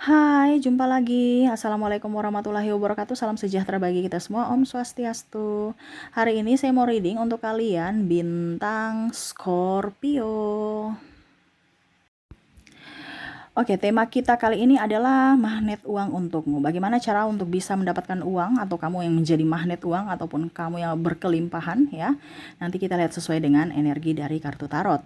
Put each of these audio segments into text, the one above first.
Hai, jumpa lagi. Assalamualaikum warahmatullahi wabarakatuh. Salam sejahtera bagi kita semua. Om Swastiastu. Hari ini saya mau reading untuk kalian bintang Scorpio. Oke, tema kita kali ini adalah magnet uang untukmu. Bagaimana cara untuk bisa mendapatkan uang atau kamu yang menjadi magnet uang ataupun kamu yang berkelimpahan ya. Nanti kita lihat sesuai dengan energi dari kartu tarot.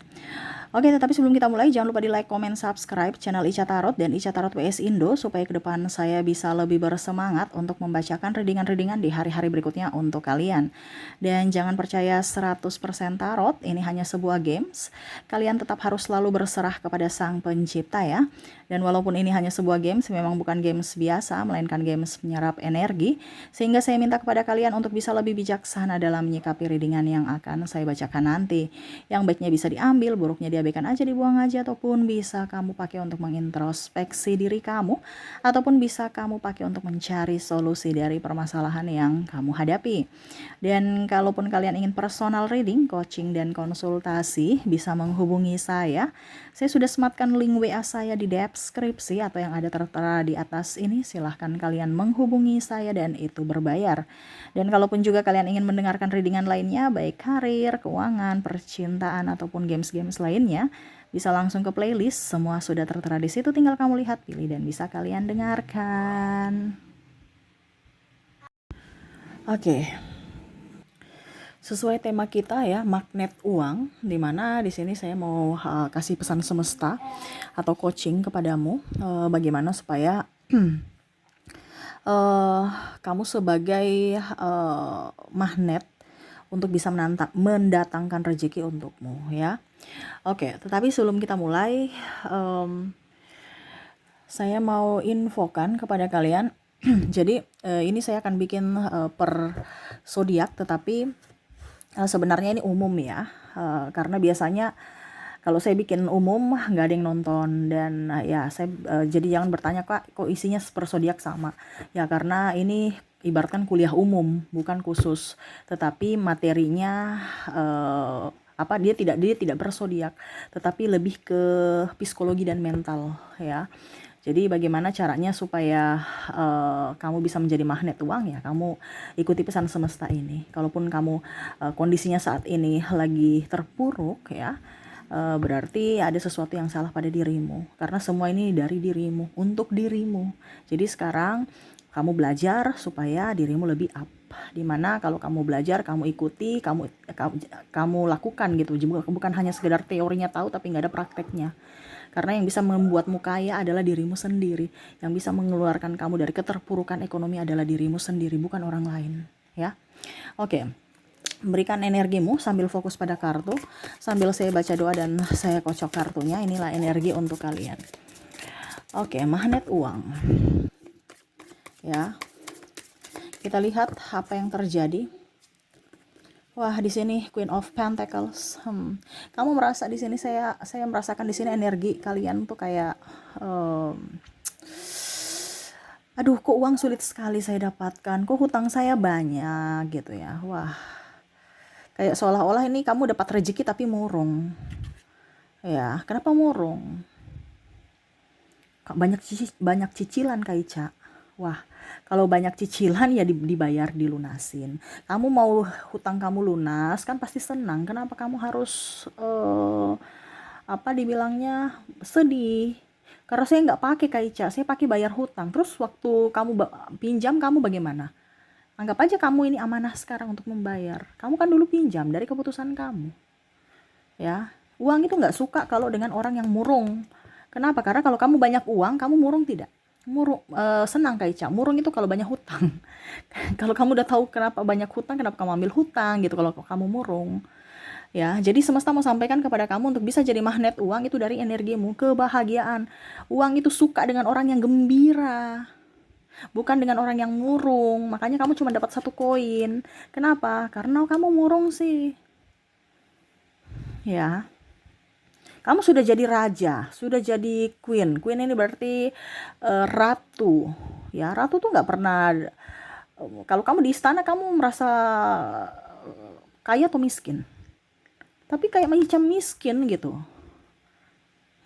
Oke, tetapi sebelum kita mulai, jangan lupa di like, comment, subscribe channel Ica Tarot dan Ica Tarot WS Indo supaya ke depan saya bisa lebih bersemangat untuk membacakan readingan-readingan di hari-hari berikutnya untuk kalian. Dan jangan percaya 100% tarot, ini hanya sebuah games. Kalian tetap harus selalu berserah kepada Sang Pencipta ya. Dan walaupun ini hanya sebuah games, memang bukan games biasa, melainkan games menyerap energi. Sehingga saya minta kepada kalian untuk bisa lebih bijaksana dalam menyikapi readingan yang akan saya bacakan nanti. Yang baiknya bisa diambil, buruknya diabaikan aja, dibuang aja, ataupun bisa kamu pakai untuk mengintrospeksi diri kamu, ataupun bisa kamu pakai untuk mencari solusi dari permasalahan yang kamu hadapi. Dan kalaupun kalian ingin personal reading, coaching, dan konsultasi, bisa menghubungi saya. Saya sudah sematkan link WA saya di deskripsi atau yang ada tertera di atas ini. Silahkan kalian menghubungi saya dan itu berbayar. Dan kalaupun juga kalian ingin mendengarkan readingan lainnya, baik karir, keuangan, percintaan, ataupun games-games lainnya, bisa langsung ke playlist. Semua sudah tertera di situ, tinggal kamu lihat, pilih, dan bisa kalian dengarkan. Oke. Sesuai tema kita ya, magnet uang, dimana di sini saya mau kasih pesan semesta atau coaching kepadamu, bagaimana supaya kamu sebagai magnet untuk bisa mendatangkan rezeki untukmu ya. Oke, tetapi sebelum kita mulai, saya mau infokan kepada kalian. Jadi ini saya akan bikin per zodiak, tetapi sebenarnya ini umum ya, karena biasanya kalau saya bikin umum nggak ada yang nonton dan ya saya jadi jangan bertanya kok isinya per zodiak sama ya, karena ini ibaratkan kuliah umum bukan khusus, tetapi materinya dia tidak berzodiak tetapi lebih ke psikologi dan mental ya. Jadi bagaimana caranya supaya kamu bisa menjadi magnet uang ya, kamu ikuti pesan semesta ini. Kalaupun kamu kondisinya saat ini lagi terpuruk ya, berarti ada sesuatu yang salah pada dirimu. Karena semua ini dari dirimu, untuk dirimu. Jadi sekarang kamu belajar supaya dirimu lebih up. Dimana kalau kamu belajar, kamu ikuti, kamu lakukan gitu. Bukan hanya sekedar teorinya tahu tapi nggak ada prakteknya. Karena yang bisa membuatmu kaya adalah dirimu sendiri. Yang bisa mengeluarkan kamu dari keterpurukan ekonomi adalah dirimu sendiri, bukan orang lain. Ya, oke. Berikan energimu sambil fokus pada kartu. Sambil saya baca doa dan saya kocok kartunya. Inilah energi untuk kalian. Oke, magnet uang. Ya, kita lihat apa yang terjadi. Wah, di sini Queen of Pentacles. Kamu merasa di sini saya merasakan di sini energi kalian tuh kayak aduh, kok uang sulit sekali saya dapatkan, kok hutang saya banyak gitu ya. Wah, kayak seolah-olah ini kamu dapat rezeki tapi murung. Ya, kenapa murung? Banyak cicilan Kak Ica. Wah, kalau banyak cicilan ya dibayar, dilunasin. Kamu mau hutang kamu lunas kan pasti senang. Kenapa kamu harus apa dibilangnya sedih? Karena saya nggak pakai Kak Ica, saya pakai bayar hutang. Terus waktu kamu pinjam, kamu bagaimana? Anggap aja kamu ini amanah sekarang untuk membayar. Kamu kan dulu pinjam dari keputusan kamu. Ya, uang itu nggak suka kalau dengan orang yang murung. Kenapa? Karena kalau kamu banyak uang, kamu murung tidak? Murung, senang Kak Ica. Murung itu kalau banyak hutang. Kalau kamu udah tahu kenapa banyak hutang, kenapa kamu ambil hutang gitu kalau kamu murung. Ya, jadi semesta mau sampaikan kepada kamu untuk bisa jadi magnet uang itu dari energimu, kebahagiaan. Uang itu suka dengan orang yang gembira, bukan dengan orang yang murung. Makanya kamu cuma dapat satu koin. Kenapa? Karena kamu murung sih. Ya, kamu sudah jadi raja, sudah jadi queen. Queen ini berarti ratu. Ya, ratu tuh nggak pernah. Kalau kamu di istana, kamu merasa kaya atau miskin? Tapi kayak macam miskin gitu.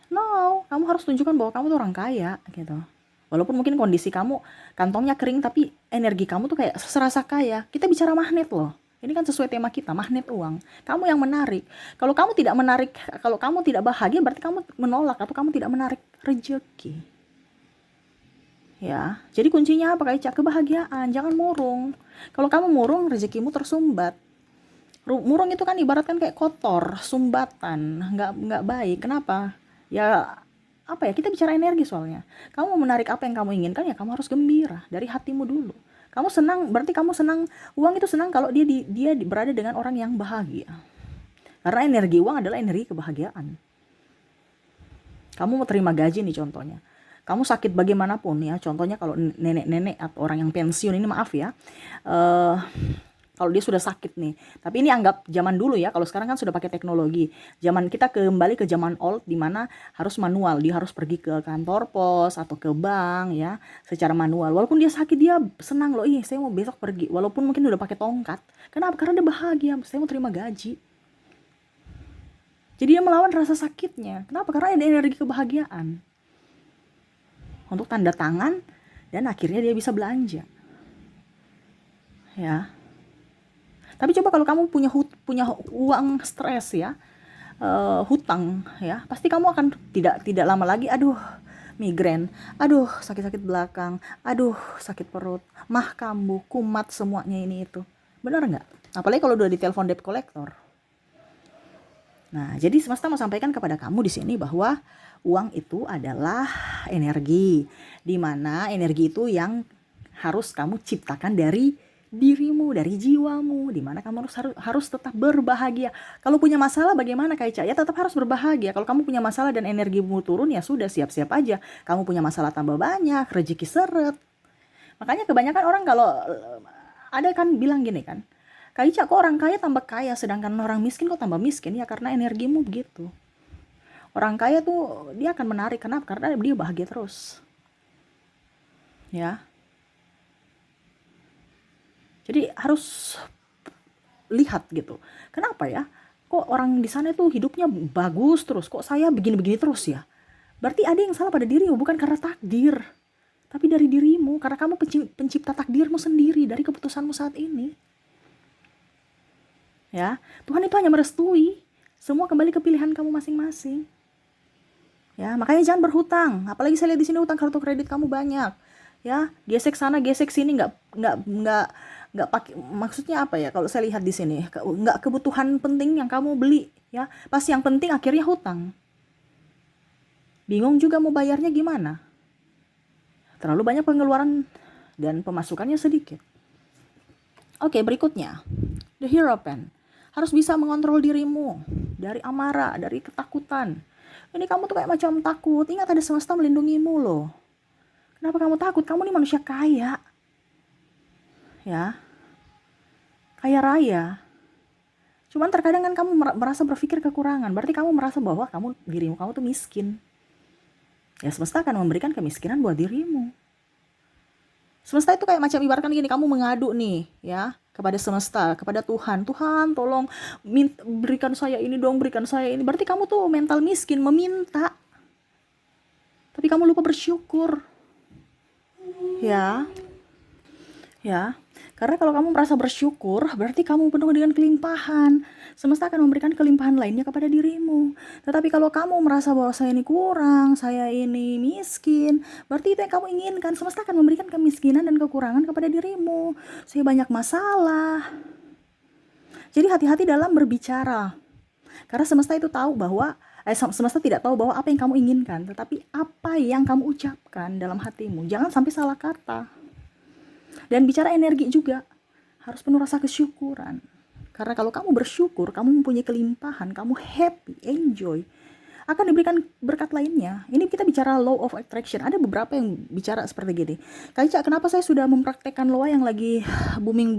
No, kamu harus tunjukkan bahwa kamu tuh orang kaya gitu. Walaupun mungkin kondisi kamu kantongnya kering, tapi energi kamu tuh kayak serasa kaya. Kita bicara magnet loh. Ini kan sesuai tema kita, magnet uang. Kamu yang menarik. Kalau kamu tidak menarik, kalau kamu tidak bahagia, berarti kamu menolak atau kamu tidak menarik rezeki. Ya, jadi kuncinya apa Kak Ica? Kebahagiaan, jangan murung. Kalau kamu murung, rezekimu tersumbat. Murung itu kan ibaratkan kayak kotor, sumbatan, nggak baik. Kenapa? Ya apa ya, kita bicara energi soalnya. Kamu mau menarik apa yang kamu inginkan, ya kamu harus gembira dari hatimu dulu. Kamu senang, berarti kamu senang. Uang itu senang kalau dia berada dengan orang yang bahagia. Karena energi uang adalah energi kebahagiaan. Kamu mau terima gaji nih contohnya. Kamu sakit bagaimanapun ya, contohnya kalau nenek-nenek atau orang yang pensiun ini, maaf ya, kalau dia sudah sakit nih. Tapi ini anggap zaman dulu ya, kalau sekarang kan sudah pakai teknologi. Zaman kita kembali ke zaman old, di mana harus manual. Dia harus pergi ke kantor pos atau ke bank ya, secara manual. Walaupun dia sakit, dia senang loh, saya mau besok pergi. Walaupun mungkin udah pakai tongkat. Kenapa? Karena dia bahagia, saya mau terima gaji. Jadi dia melawan rasa sakitnya. Kenapa? Karena ada energi kebahagiaan. Untuk tanda tangan, dan akhirnya dia bisa belanja. Ya. Tapi coba kalau kamu punya uang stres ya, hutang ya, pasti kamu akan tidak lama lagi, aduh migrain, aduh sakit-sakit belakang, aduh sakit perut, mah kambuh, kumat, semuanya ini itu. Benar nggak? Apalagi kalau udah ditelepon debt collector. Nah, jadi semesta mau sampaikan kepada kamu di sini bahwa uang itu adalah energi, di mana energi itu yang harus kamu ciptakan dari dirimu, dari jiwamu, di mana kamu harus tetap berbahagia. Kalau punya masalah bagaimana Kak Ica? Ya tetap harus berbahagia. Kalau kamu punya masalah dan energimu turun, ya sudah, siap-siap aja. Kamu punya masalah tambah banyak, rezeki seret. Makanya kebanyakan orang kalau ada kan bilang gini kan, Kak Ica, kok orang kaya tambah kaya, sedangkan orang miskin kok tambah miskin? Ya karena energimu begitu. Orang kaya tuh dia akan menarik, kenapa? Karena dia bahagia terus. Ya. Jadi harus lihat gitu. Kenapa ya? Kok orang di sana itu hidupnya bagus terus, kok saya begini-begini terus ya? Berarti ada yang salah pada dirimu, bukan karena takdir, tapi dari dirimu, karena kamu pencipta takdirmu sendiri dari keputusanmu saat ini. Ya, Tuhan itu hanya merestui. Semua kembali ke pilihan kamu masing-masing. Ya, makanya jangan berhutang. Apalagi saya lihat di sini utang kartu kredit kamu banyak. Ya, gesek sana, gesek sini, nggak pakai, maksudnya apa ya, kalau saya lihat di sini nggak kebutuhan penting yang kamu beli ya, pas yang penting akhirnya hutang, bingung juga mau bayarnya gimana, terlalu banyak pengeluaran dan pemasukannya sedikit. Oke, berikutnya the Hierophant, harus bisa mengontrol dirimu dari amarah, dari ketakutan. Ini kamu tuh kayak macam takut, ingat ada semesta melindungimu loh. Kenapa kamu takut? Kamu ini manusia kaya ya, kaya raya. Cuman terkadang kan kamu merasa berpikir kekurangan, berarti kamu merasa bahwa dirimu kamu tuh miskin. Ya semesta akan memberikan kemiskinan buat dirimu. Semesta itu kayak macam ibaratkan gini, kamu mengadu nih ya kepada semesta, kepada Tuhan. Tuhan tolong berikan saya ini dong, berikan saya ini. Berarti kamu tuh mental miskin, meminta. Tapi kamu lupa bersyukur. Ya. Karena kalau kamu merasa bersyukur, berarti kamu penuh dengan kelimpahan. Semesta akan memberikan kelimpahan lainnya kepada dirimu. Tetapi kalau kamu merasa bahwa saya ini kurang, saya ini miskin, berarti itu yang kamu inginkan. Semesta akan memberikan kemiskinan dan kekurangan kepada dirimu. Saya banyak masalah. Jadi hati-hati dalam berbicara. Karena semesta itu tahu bahwa semesta tidak tahu bahwa apa yang kamu inginkan, tetapi apa yang kamu ucapkan dalam hatimu. Jangan sampai salah kata. Dan bicara energi juga, harus penuh rasa kesyukuran. Karena kalau kamu bersyukur, kamu mempunyai kelimpahan, kamu happy, enjoy, akan diberikan berkat lainnya. Ini kita bicara law of attraction. Ada beberapa yang bicara seperti gini. Kak Ica, kenapa saya sudah mempraktekkan law yang lagi booming,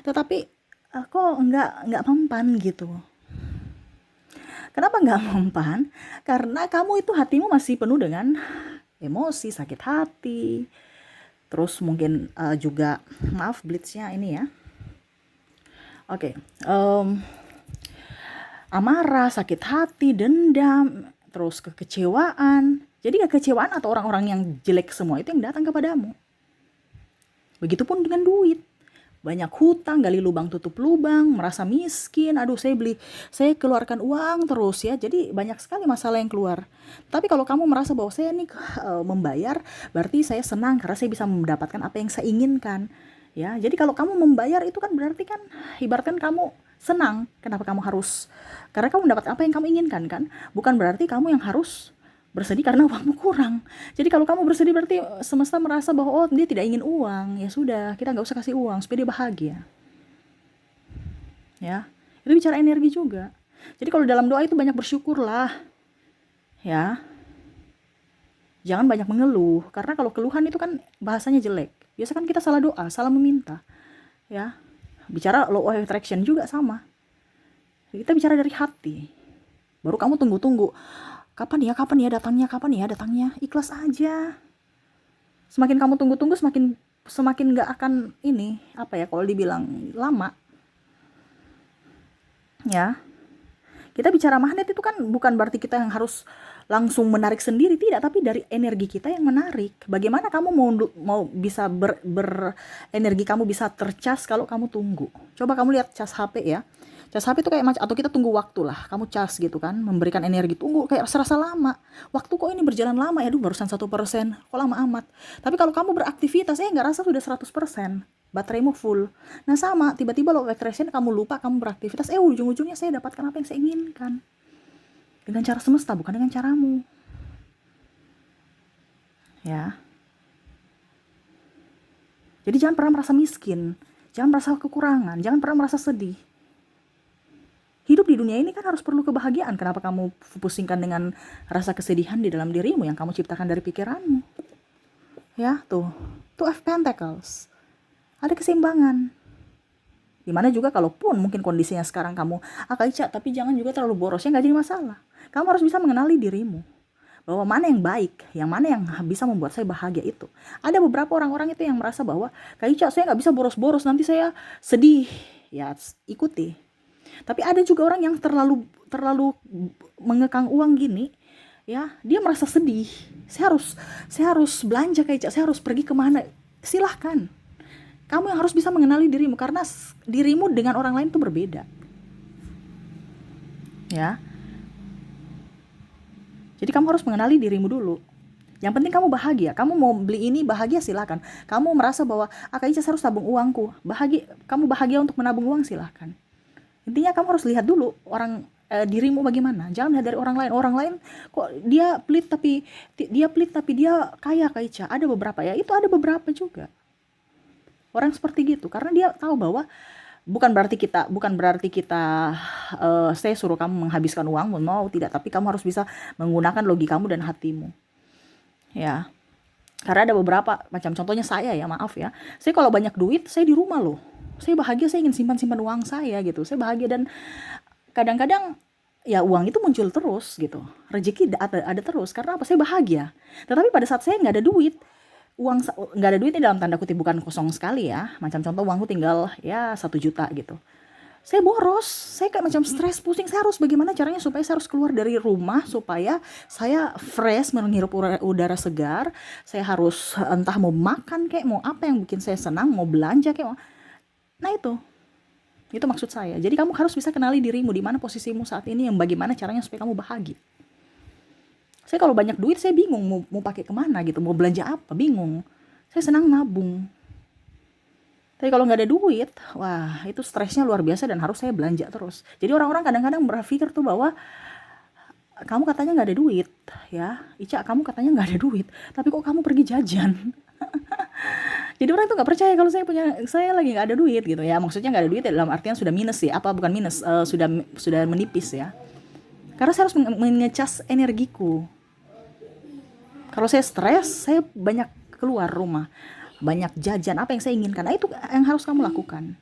tetapi kok nggak mempan gitu? Kenapa nggak mempan? Karena kamu itu hatimu masih penuh dengan emosi, sakit hati. Terus mungkin juga, maaf blitznya ini ya. Oke, amarah, sakit hati, dendam, terus kekecewaan. Jadi kekecewaan atau orang-orang yang jelek semua itu yang datang kepadamu. Begitupun dengan duit. Banyak hutang, gali lubang tutup lubang, merasa miskin, aduh saya keluarkan uang terus ya, jadi banyak sekali masalah yang keluar. Tapi kalau kamu merasa bahwa saya nih membayar, berarti saya senang karena saya bisa mendapatkan apa yang saya inginkan. Ya, jadi kalau kamu membayar itu kan berarti kan ibaratkan kamu senang. Kenapa kamu harus? Karena kamu mendapat apa yang kamu inginkan kan? Bukan berarti kamu yang harus bersedih karena uangmu kurang. Jadi kalau kamu bersedih berarti semesta merasa bahwa oh dia tidak ingin uang. Ya sudah, kita nggak usah kasih uang supaya dia bahagia. Ya, itu bicara energi juga. Jadi kalau dalam doa itu banyak bersyukurlah. Ya, jangan banyak mengeluh. Karena kalau keluhan itu kan bahasanya jelek. Biasa kan kita salah doa, salah meminta. Ya, bicara law of attraction juga sama. Kita bicara dari hati. Baru kamu tunggu-tunggu. Kapan ya datangnya. Ikhlas aja. Semakin kamu tunggu-tunggu, semakin nggak akan ini, apa ya, kalau dibilang lama. Ya. Kita bicara magnet itu kan bukan berarti kita yang harus langsung menarik sendiri, tidak, tapi dari energi kita yang menarik. Bagaimana kamu mau bisa energi kamu bisa tercas kalau kamu tunggu. Coba kamu lihat cas HP ya. Cas HP itu kayak macam, atau kita tunggu waktu lah, kamu cas gitu kan, memberikan energi, tunggu kayak serasa lama. Waktu kok ini berjalan lama ya, barusan 1%, kok lama amat. Tapi kalau kamu beraktivitas, nggak rasa sudah 100%, bateraimu full. Nah sama, tiba-tiba law of attraction, kamu lupa, kamu beraktivitas, ujung-ujungnya saya dapatkan apa yang saya inginkan. Dengan cara semesta, bukan dengan caramu. Ya. Jadi jangan pernah merasa miskin, jangan merasa kekurangan, jangan pernah merasa sedih. Hidup di dunia ini kan harus perlu kebahagiaan. Kenapa kamu pusingkan dengan rasa kesedihan di dalam dirimu yang kamu ciptakan dari pikiranmu? Ya, tuh F Pentacles. Ada keseimbangan. Dimana juga kalaupun mungkin kondisinya sekarang kamu Ica, tapi jangan juga terlalu boros, ya nggak jadi masalah. Kamu harus bisa mengenali dirimu. Bahwa mana yang baik, yang mana yang bisa membuat saya bahagia itu. Ada beberapa orang-orang itu yang merasa bahwa, Kak Ica, saya nggak bisa boros-boros, nanti saya sedih. Ya, ikuti. Tapi ada juga orang yang terlalu mengekang uang gini, ya, dia merasa sedih. Saya harus belanja kayak, saya harus pergi kemana? Silahkan. Kamu yang harus bisa mengenali dirimu, karena dirimu dengan orang lain itu berbeda. Ya. Jadi kamu harus mengenali dirimu dulu. Yang penting kamu bahagia. Kamu mau beli ini bahagia, silakan. Kamu merasa bahwa Kak Ica harus tabung uangku. Kamu bahagia untuk menabung uang, silakan. Intinya kamu harus lihat dulu dirimu bagaimana. Jangan lihat dari orang lain. Orang lain kok dia pelit tapi dia kaya, Kak Ica. Ada beberapa ya. Itu ada beberapa juga. Orang seperti gitu, karena dia tahu bahwa bukan berarti kita saya suruh kamu menghabiskan uang, no, tidak, tapi kamu harus bisa menggunakan logikamu dan hatimu. Ya. Karena ada beberapa macam, contohnya saya ya, maaf ya. Saya kalau banyak duit, saya di rumah loh. Saya bahagia, saya ingin simpan uang saya gitu. Saya bahagia, dan kadang-kadang ya uang itu muncul terus gitu. Rezeki ada terus, karena apa? Saya bahagia. Tetapi pada saat saya nggak ada duit, nggak ada duitnya dalam tanda kutip, bukan kosong sekali ya. Macam contoh, uangku tinggal ya 1 juta gitu. Saya boros, saya kayak macam stres, pusing. Saya harus bagaimana caranya supaya saya harus keluar dari rumah supaya saya fresh, menghirup udara segar. Saya harus entah mau makan kayak, mau apa yang bikin saya senang, mau belanja kayak. Nah itu maksud saya. Jadi kamu harus bisa kenali dirimu, di mana posisimu saat ini, yang bagaimana caranya supaya kamu bahagia. Saya kalau banyak duit, saya bingung mau pakai kemana gitu, mau belanja apa, bingung. Saya senang nabung. Tapi kalau nggak ada duit, wah itu stresnya luar biasa, dan harus saya belanja terus. Jadi orang-orang kadang-kadang berpikir tuh bahwa kamu katanya nggak ada duit, ya Ica, kamu katanya nggak ada duit, tapi kok kamu pergi jajan? Jadi orang tuh nggak percaya kalau saya lagi nggak ada duit gitu ya. Maksudnya nggak ada duit ya dalam artian sudah minus ya, bukan minus, sudah menipis ya. Karena saya harus mengecas energiku. Kalau saya stres, saya banyak keluar rumah, banyak jajan apa yang saya inginkan. Nah itu yang harus kamu lakukan.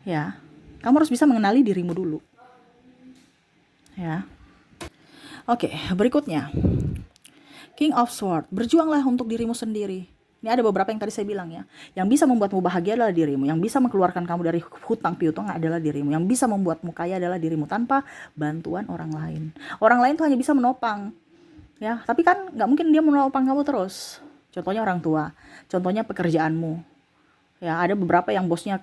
Ya, kamu harus bisa mengenali dirimu dulu. Ya. Oke, berikutnya. King of Swords, berjuanglah untuk dirimu sendiri. Ini ada beberapa yang tadi saya bilang ya. Yang bisa membuatmu bahagia adalah dirimu. Yang bisa mengeluarkan kamu dari hutang piutang adalah dirimu. Yang bisa membuatmu kaya adalah dirimu, tanpa bantuan orang lain. Orang lain tuh hanya bisa menopang. ya. Tapi kan nggak mungkin dia menopang kamu terus. Contohnya orang tua, contohnya pekerjaanmu. Ya, ada beberapa yang bosnya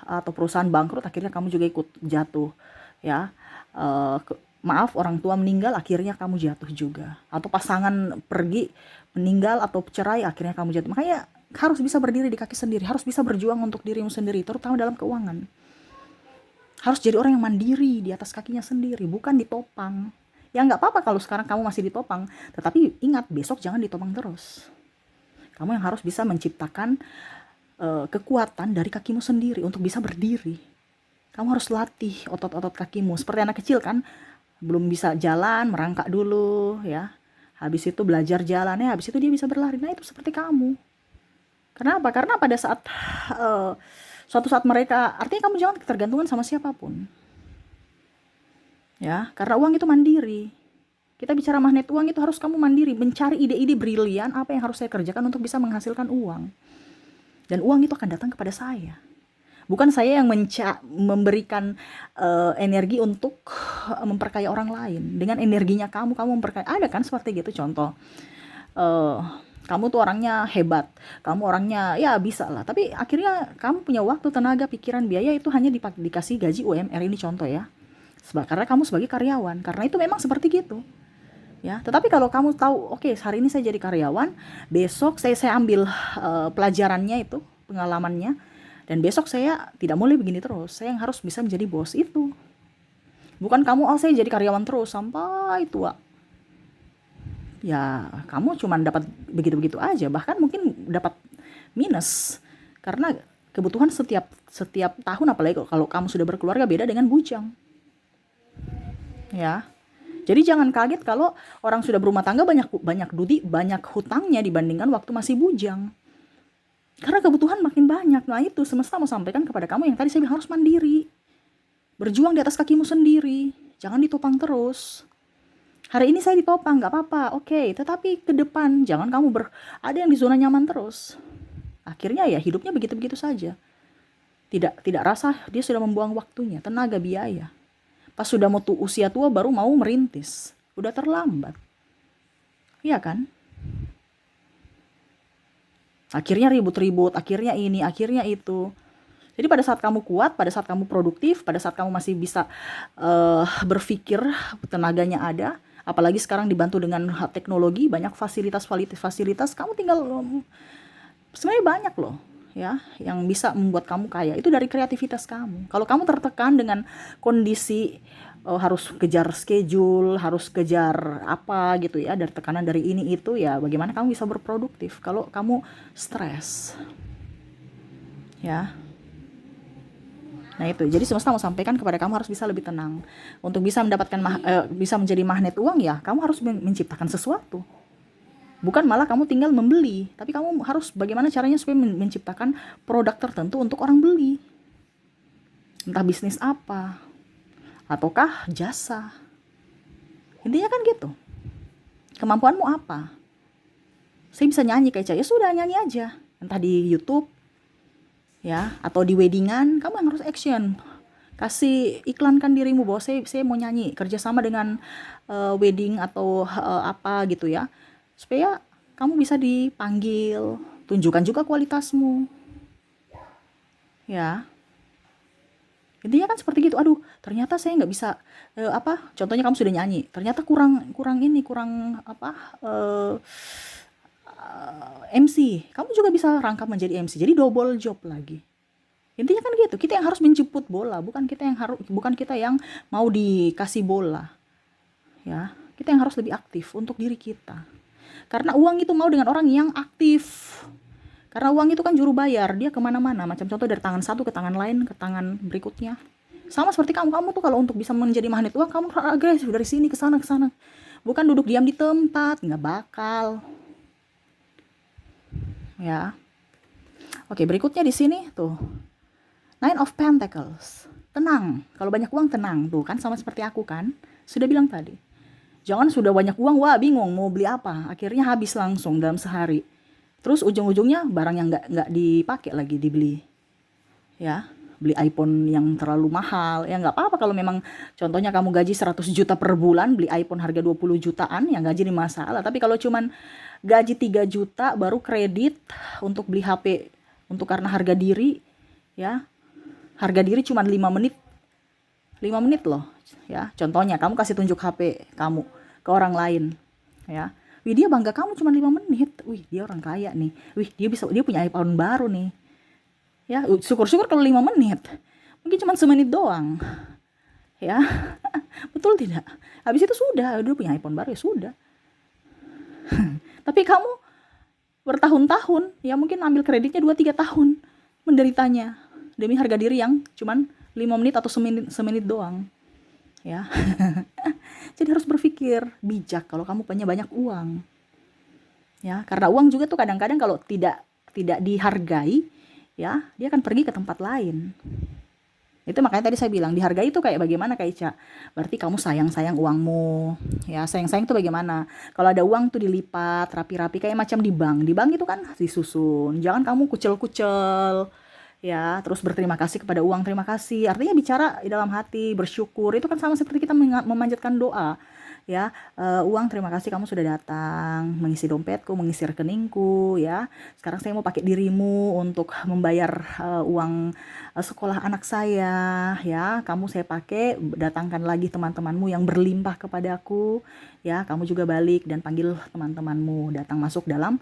atau perusahaan bangkrut, akhirnya kamu juga ikut jatuh. Ya, maaf, orang tua meninggal, akhirnya kamu jatuh juga. Atau pasangan pergi, meninggal atau cerai, akhirnya kamu jatuh. Makanya harus bisa berdiri di kaki sendiri, harus bisa berjuang untuk dirimu sendiri, terutama dalam keuangan. Harus jadi orang yang mandiri di atas kakinya sendiri, bukan ditopang. Ya nggak apa-apa kalau sekarang kamu masih ditopang, tetapi ingat besok jangan ditopang terus. Kamu yang harus bisa menciptakan kekuatan dari kakimu sendiri untuk bisa berdiri. Kamu harus latih otot-otot kakimu. Seperti anak kecil kan, belum bisa jalan, merangkak dulu ya. Habis itu belajar jalan, ya habis itu dia bisa berlari. Nah, itu seperti kamu. Kenapa? Karena pada saat suatu saat mereka, artinya kamu jangan ketergantungan sama siapapun. Ya, karena uang itu mandiri. Kita bicara magnet uang itu harus kamu mandiri, mencari ide-ide brilian apa yang harus saya kerjakan untuk bisa menghasilkan uang. Dan uang itu akan datang kepada saya. Bukan saya yang memberikan energi untuk memperkaya orang lain. Dengan energinya kamu memperkaya. Ada kan seperti gitu contoh. Kamu tuh orangnya hebat. Kamu orangnya ya bisa lah. Tapi akhirnya kamu punya waktu, tenaga, pikiran, biaya itu hanya dikasih gaji UMR, ini contoh ya. Karena kamu sebagai karyawan. Karena itu memang seperti gitu. Ya, tetapi kalau kamu tahu, oke, hari ini saya jadi karyawan, besok saya ambil pelajarannya itu, pengalamannya, dan besok saya tidak boleh begini terus. Saya yang harus bisa menjadi bos itu. Bukan kamu, saya jadi karyawan terus sampai tua. Ya, kamu cuma dapat begitu-begitu aja, bahkan mungkin dapat minus. Karena kebutuhan setiap tahun, apalagi kalau kamu sudah berkeluarga, beda dengan bujang. Ya. Jadi jangan kaget kalau orang sudah berumah tangga banyak banyak hutangnya dibandingkan waktu masih bujang. Karena kebutuhan makin banyak. Nah, itu semesta mau sampaikan kepada kamu yang tadi saya bilang, harus mandiri. Berjuang di atas kakimu sendiri. Jangan ditopang terus. Hari ini saya ditopang, nggak apa-apa, oke. Tetapi ke depan jangan kamu ada yang di zona nyaman terus. Akhirnya ya hidupnya begitu-begitu saja. Tidak rasa dia sudah membuang waktunya, tenaga, biaya. Pas sudah mau usia tua baru mau merintis. Udah terlambat. Iya kan? Akhirnya ribut-ribut, akhirnya ini, akhirnya itu. Jadi pada saat kamu kuat, pada saat kamu produktif, pada saat kamu masih bisa berpikir, tenaganya ada, apalagi sekarang dibantu dengan teknologi, banyak fasilitas, kamu tinggal, sebenarnya banyak loh ya yang bisa membuat kamu kaya. Itu dari kreativitas kamu. Kalau kamu tertekan dengan kondisi harus kejar schedule, harus kejar apa gitu ya, dari tekanan dari ini itu, ya bagaimana kamu bisa berproduktif kalau kamu stres ya. Nah itu, jadi semesta mau sampaikan kepada kamu harus bisa lebih tenang. Untuk bisa mendapatkan bisa menjadi magnet uang, ya kamu harus menciptakan sesuatu. Bukan malah kamu tinggal membeli, tapi kamu harus bagaimana caranya supaya menciptakan produk tertentu untuk orang beli. Entah bisnis apa, ataukah jasa. Intinya kan gitu. Kemampuanmu apa? Saya bisa nyanyi kayak ya sudah, nyanyi aja. Entah di YouTube, ya, atau di weddingan, kamu yang harus action. Kasih, iklankan dirimu bahwa saya mau nyanyi, kerjasama dengan wedding atau apa gitu ya. Supaya kamu bisa dipanggil, tunjukkan juga kualitasmu. Ya. Intinya kan seperti gitu. Aduh, ternyata saya nggak bisa contohnya kamu sudah nyanyi, ternyata kurang MC. Kamu juga bisa rangkap menjadi MC. Jadi double job lagi. Intinya kan gitu. Kita yang harus menjemput bola, bukan kita yang mau dikasih bola. Ya, kita yang harus lebih aktif untuk diri kita. Karena uang itu mau dengan orang yang aktif. Karena uang itu kan juru bayar, dia kemana-mana. Macam contoh dari tangan satu ke tangan lain, ke tangan berikutnya. Sama seperti kamu tuh kalau untuk bisa menjadi magnet uang, kamu harus agresif dari sini ke sana. Bukan duduk diam di tempat, nggak bakal. Ya. Oke, berikutnya di sini tuh. Nine of Pentacles. Tenang. Kalau banyak uang tenang. Tuh kan sama seperti aku kan. Sudah bilang tadi. Jangan sudah banyak uang, wah bingung mau beli apa. Akhirnya habis langsung dalam sehari. Terus ujung-ujungnya barang yang nggak dipakai lagi dibeli. Ya. beli iPhone yang terlalu mahal. Ya nggak apa-apa kalau memang contohnya kamu gaji 100 juta per bulan, beli iPhone harga 20 jutaan, ya nggak jadi masalah. Tapi kalau cuman gaji 3 juta baru kredit untuk beli HP untuk karena harga diri, ya harga diri cuma 5 menit loh, ya contohnya kamu kasih tunjuk HP kamu ke orang lain, ya wih dia bangga kamu cuma 5 menit, wih dia orang kaya nih, wih dia punya iPhone baru nih, ya syukur-syukur kalau 5 menit, mungkin cuma semenit doang, ya betul tidak? Habis itu sudah dia punya iPhone baru, ya sudah. Tapi kamu bertahun-tahun, ya mungkin ambil kreditnya 2-3 tahun menderitanya demi harga diri yang cuman 5 menit atau semenit doang, ya. Jadi harus berpikir bijak kalau kamu punya banyak uang, ya karena uang juga tuh kadang-kadang kalau tidak dihargai, ya dia akan pergi ke tempat lain. Itu makanya tadi saya bilang dihargai itu kayak bagaimana Kak Ica, berarti kamu sayang uangmu, ya sayang itu bagaimana, kalau ada uang tuh dilipat rapi-rapi kayak macam di bank itu kan disusun, jangan kamu kucel-kucel, ya terus berterima kasih kepada uang, terima kasih artinya bicara di dalam hati, bersyukur, itu kan sama seperti kita memanjatkan doa, ya uang terima kasih kamu sudah datang mengisi dompetku, mengisi rekeningku, ya sekarang saya mau pakai dirimu untuk membayar uang sekolah anak saya, ya kamu saya pakai, datangkan lagi teman-temanmu yang berlimpah kepadaku, ya kamu juga balik dan panggil teman-temanmu datang masuk dalam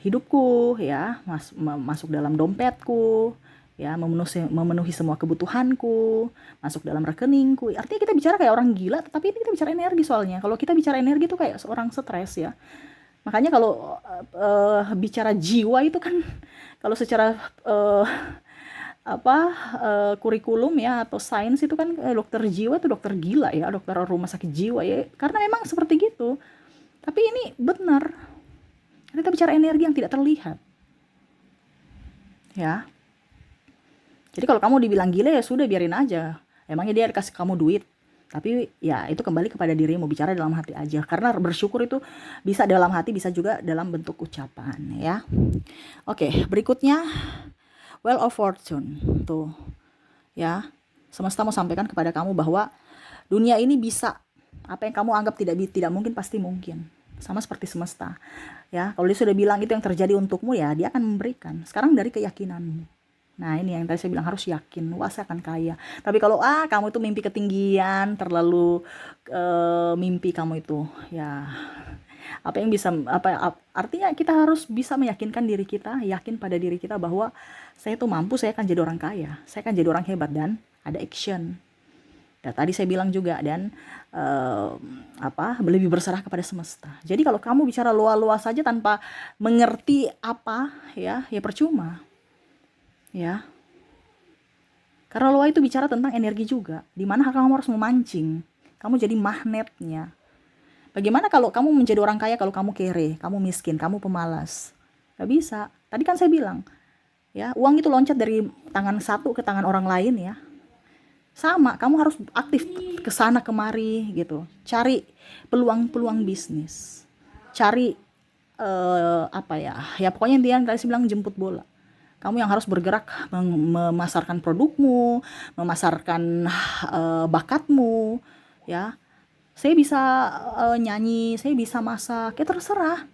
hidupku, ya masuk dalam dompetku, ya memenuhi semua kebutuhanku, masuk dalam rekeningku. Artinya kita bicara kayak orang gila, tapi ini kita bicara energi soalnya. Kalau kita bicara energi itu kayak seorang stres, ya. Makanya kalau bicara jiwa itu kan kalau secara kurikulum, ya atau sains itu kan dokter jiwa itu dokter gila, ya dokter rumah sakit jiwa, ya karena memang seperti gitu. Tapi ini benar, kita bicara energi yang tidak terlihat, ya. Jadi kalau kamu dibilang gila, ya sudah biarin aja, emangnya dia kasih kamu duit. Tapi ya itu kembali kepada dirimu, bicara dalam hati aja, karena bersyukur itu bisa dalam hati, bisa juga dalam bentuk ucapan, ya. Oke, berikutnya Wheel of Fortune tuh, ya semesta mau sampaikan kepada kamu bahwa dunia ini bisa, apa yang kamu anggap tidak mungkin pasti mungkin, sama seperti semesta, ya kalau dia sudah bilang itu yang terjadi untukmu, ya dia akan memberikan. Sekarang dari keyakinanmu. Nah ini yang tadi saya bilang, harus yakin, wah saya akan kaya. Tapi kalau kamu itu mimpi ketinggian, terlalu mimpi kamu itu, ya apa yang bisa, artinya kita harus bisa meyakinkan diri kita, yakin pada diri kita bahwa saya itu mampu, saya akan jadi orang kaya, saya akan jadi orang hebat, dan ada action. Dan tadi saya bilang juga, dan lebih berserah kepada semesta. Jadi kalau kamu bicara luas-luas saja tanpa mengerti apa, ya percuma. Ya, karena loa itu bicara tentang energi juga, dimana kamu harus memancing, kamu jadi magnetnya. Bagaimana kalau kamu menjadi orang kaya kalau kamu kere, kamu miskin, kamu pemalas? Gak bisa. Tadi kan saya bilang, ya uang itu loncat dari tangan satu ke tangan orang lain, ya. Sama, kamu harus aktif ke sana kemari gitu, cari peluang-peluang bisnis, cari ya pokoknya intinya tadi saya bilang jemput bola. Kamu yang harus bergerak memasarkan produkmu, memasarkan bakatmu, ya. Saya bisa nyanyi, saya bisa masak, ya terserah.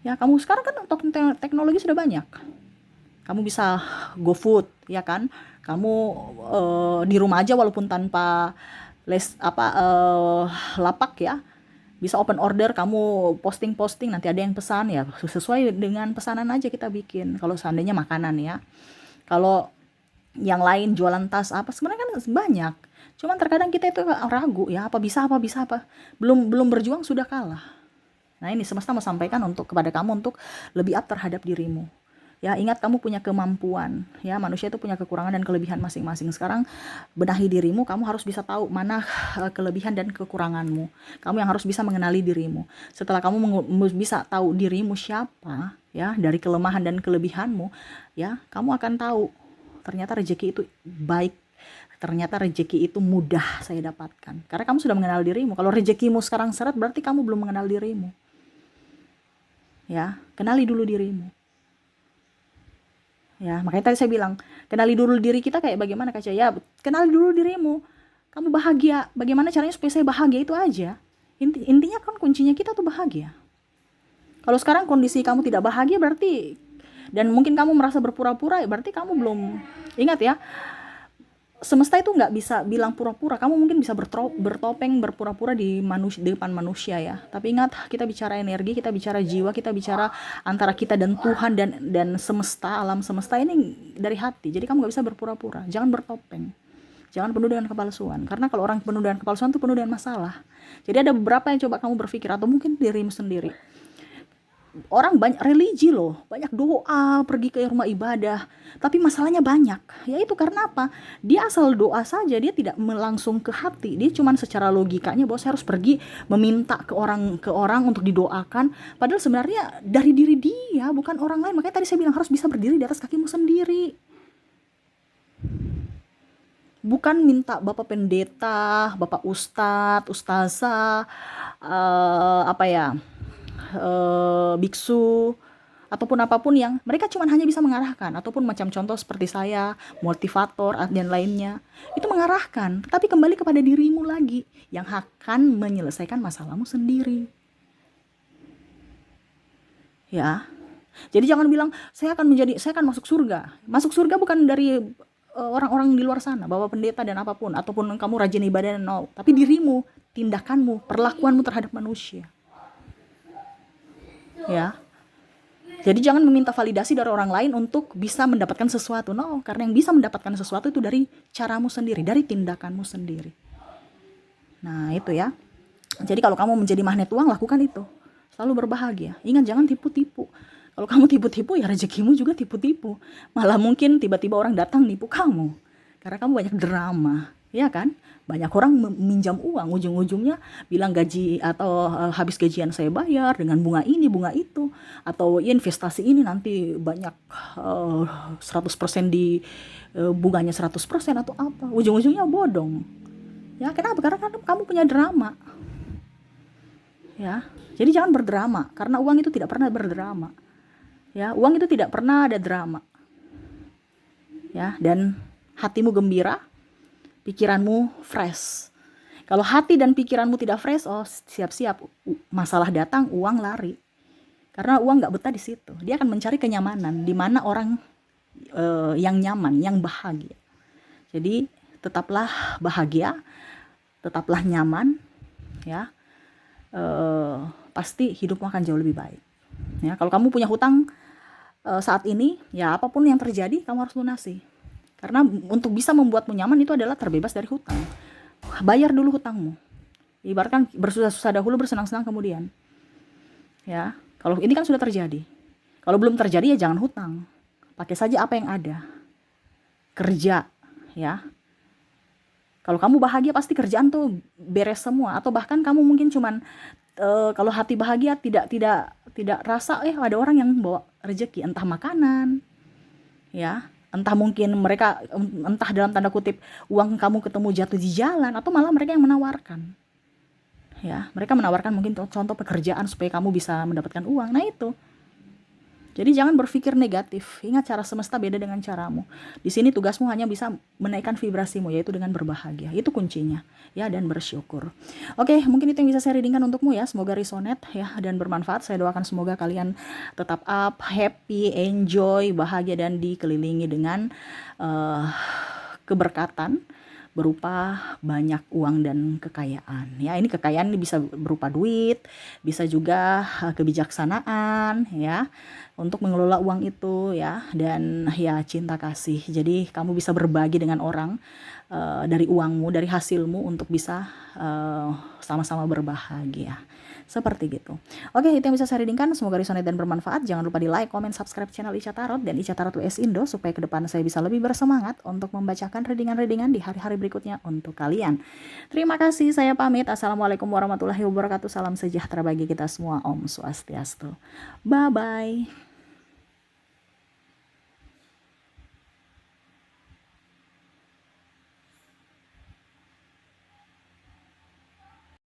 Ya kamu sekarang kan teknologi sudah banyak. Kamu bisa GoFood, ya kan? Kamu di rumah aja walaupun tanpa lapak, ya. Bisa open order, kamu posting, nanti ada yang pesan, ya sesuai dengan pesanan aja kita bikin. Kalau seandainya makanan, ya. Kalau yang lain jualan tas sebenarnya kan banyak. Cuman terkadang kita itu ragu, ya apa bisa. Belum berjuang sudah kalah. Nah ini semesta mau sampaikan kepada kamu untuk lebih up terhadap dirimu. Ya ingat, kamu punya kemampuan, ya manusia itu punya kekurangan dan kelebihan masing-masing. Sekarang benahi dirimu, kamu harus bisa tahu mana kelebihan dan kekuranganmu. Kamu yang harus bisa mengenali dirimu. Setelah kamu bisa tahu dirimu siapa, ya dari kelemahan dan kelebihanmu, ya kamu akan tahu ternyata rezeki itu baik, ternyata rezeki itu mudah saya dapatkan. Karena kamu sudah mengenal dirimu. Kalau rezekimu sekarang seret, berarti kamu belum mengenal dirimu. Ya, kenali dulu dirimu. Ya, makanya tadi saya bilang, Kenali dulu diri kita kayak bagaimana Kak Cia? Ya, kenali dulu dirimu. Kamu bahagia, bagaimana caranya supaya saya bahagia, itu aja. Intinya kan kuncinya kita tuh bahagia. Kalau sekarang kondisi kamu tidak bahagia berarti, dan mungkin kamu merasa berpura-pura, berarti kamu belum, ingat ya, semesta itu nggak bisa bilang pura-pura. Kamu mungkin bisa bertopeng berpura-pura di depan manusia ya, tapi ingat, kita bicara energi, kita bicara jiwa, kita bicara antara kita dan Tuhan dan semesta, alam semesta ini dari hati. Jadi kamu nggak bisa berpura-pura, jangan bertopeng, jangan penuh dengan kepalsuan, karena kalau orang penuh dengan kepalsuan itu penuh dengan masalah. Jadi ada beberapa yang coba kamu berpikir, atau mungkin dirimu sendiri. Orang banyak religi loh, banyak doa, pergi ke rumah ibadah, tapi masalahnya banyak. Ya itu karena apa? Dia asal doa saja, dia tidak langsung ke hati. Dia cuma secara logikanya bahwa saya harus pergi meminta ke orang untuk didoakan, padahal sebenarnya dari diri dia, bukan orang lain. Makanya tadi saya bilang harus bisa berdiri di atas kakimu sendiri. Bukan minta Bapak pendeta, Bapak ustadz, ustazah, biksu, ataupun apapun yang mereka cuma hanya bisa mengarahkan, ataupun macam contoh seperti saya, motivator dan lainnya, itu mengarahkan, tapi kembali kepada dirimu lagi yang akan menyelesaikan masalahmu sendiri. Ya. Jadi jangan bilang saya akan masuk surga. Masuk surga bukan dari orang-orang di luar sana, Bapak pendeta dan apapun, ataupun kamu rajin ibadah, no, tapi dirimu, tindakanmu, perlakuanmu terhadap manusia. Ya. Jadi jangan meminta validasi dari orang lain untuk bisa mendapatkan sesuatu. No, karena yang bisa mendapatkan sesuatu itu dari caramu sendiri, dari tindakanmu sendiri. Nah, itu ya. Jadi kalau kamu menjadi magnet uang, lakukan itu. Selalu berbahagia. Ingat, jangan tipu-tipu. Kalau kamu tipu-tipu, ya rezekimu juga tipu-tipu. Malah mungkin tiba-tiba orang datang nipu kamu. Karena kamu banyak drama. Ya kan? Banyak orang meminjam uang, ujung-ujungnya bilang gaji atau habis gajian saya bayar dengan bunga ini, bunga itu, atau investasi ini nanti banyak 100% di bunganya 100% atau apa. Ujung-ujungnya bodong. Ya, kenapa? Karena kan kamu punya drama. Ya. Jadi jangan berdrama, karena uang itu tidak pernah berdrama. Ya, uang itu tidak pernah ada drama. Ya, dan hatimu gembira, pikiranmu fresh. Kalau hati dan pikiranmu tidak fresh, oh siap-siap masalah datang, uang lari. Karena uang nggak betah di situ. Dia akan mencari kenyamanan, di mana orang yang nyaman, yang bahagia. Jadi tetaplah bahagia, tetaplah nyaman, ya. Pasti hidupmu akan jauh lebih baik. Ya, kalau kamu punya hutang saat ini, ya apapun yang terjadi, kamu harus lunasi. Karena untuk bisa membuatmu nyaman itu adalah terbebas dari hutang. Bayar dulu hutangmu. Ibaratkan bersusah-susah dahulu, bersenang-senang kemudian. Ya, kalau ini kan sudah terjadi. Kalau belum terjadi, ya jangan hutang. Pakai saja apa yang ada. Kerja, ya. Kalau kamu bahagia, pasti kerjaan tuh beres semua. Atau bahkan kamu mungkin cuman kalau hati bahagia tidak rasa ada orang yang bawa rezeki, entah makanan, ya. Entah mungkin mereka, entah dalam tanda kutip, uang kamu ketemu jatuh di jalan, atau malah mereka yang menawarkan. Ya, mereka menawarkan mungkin contoh pekerjaan supaya kamu bisa mendapatkan uang. Nah itu. Jadi jangan berpikir negatif. Ingat, cara semesta beda dengan caramu. Di sini tugasmu hanya bisa menaikkan vibrasimu, yaitu dengan berbahagia. Itu kuncinya, ya, dan bersyukur. Oke, mungkin itu yang bisa saya readingkan untukmu ya. Semoga resonate ya dan bermanfaat. Saya doakan semoga kalian tetap up, happy, enjoy, bahagia, dan dikelilingi dengan keberkatan berupa banyak uang dan kekayaan. Ya, ini kekayaan ini bisa berupa duit, bisa juga kebijaksanaan ya untuk mengelola uang itu ya, dan ya cinta kasih. Jadi kamu bisa berbagi dengan orang dari uangmu, dari hasilmu untuk bisa sama-sama berbahagia. Seperti gitu. Oke, itu yang bisa saya readingkan. Semoga resonate dan bermanfaat. Jangan lupa di like, comment, subscribe channel Ica Tarot dan Ica Tarot US Indo supaya ke depan saya bisa lebih bersemangat untuk membacakan readingan-readingan di hari-hari berikutnya untuk kalian. Terima kasih, saya pamit. Assalamualaikum warahmatullahi wabarakatuh. Salam sejahtera bagi kita semua. Om Swastiastu. Bye-bye.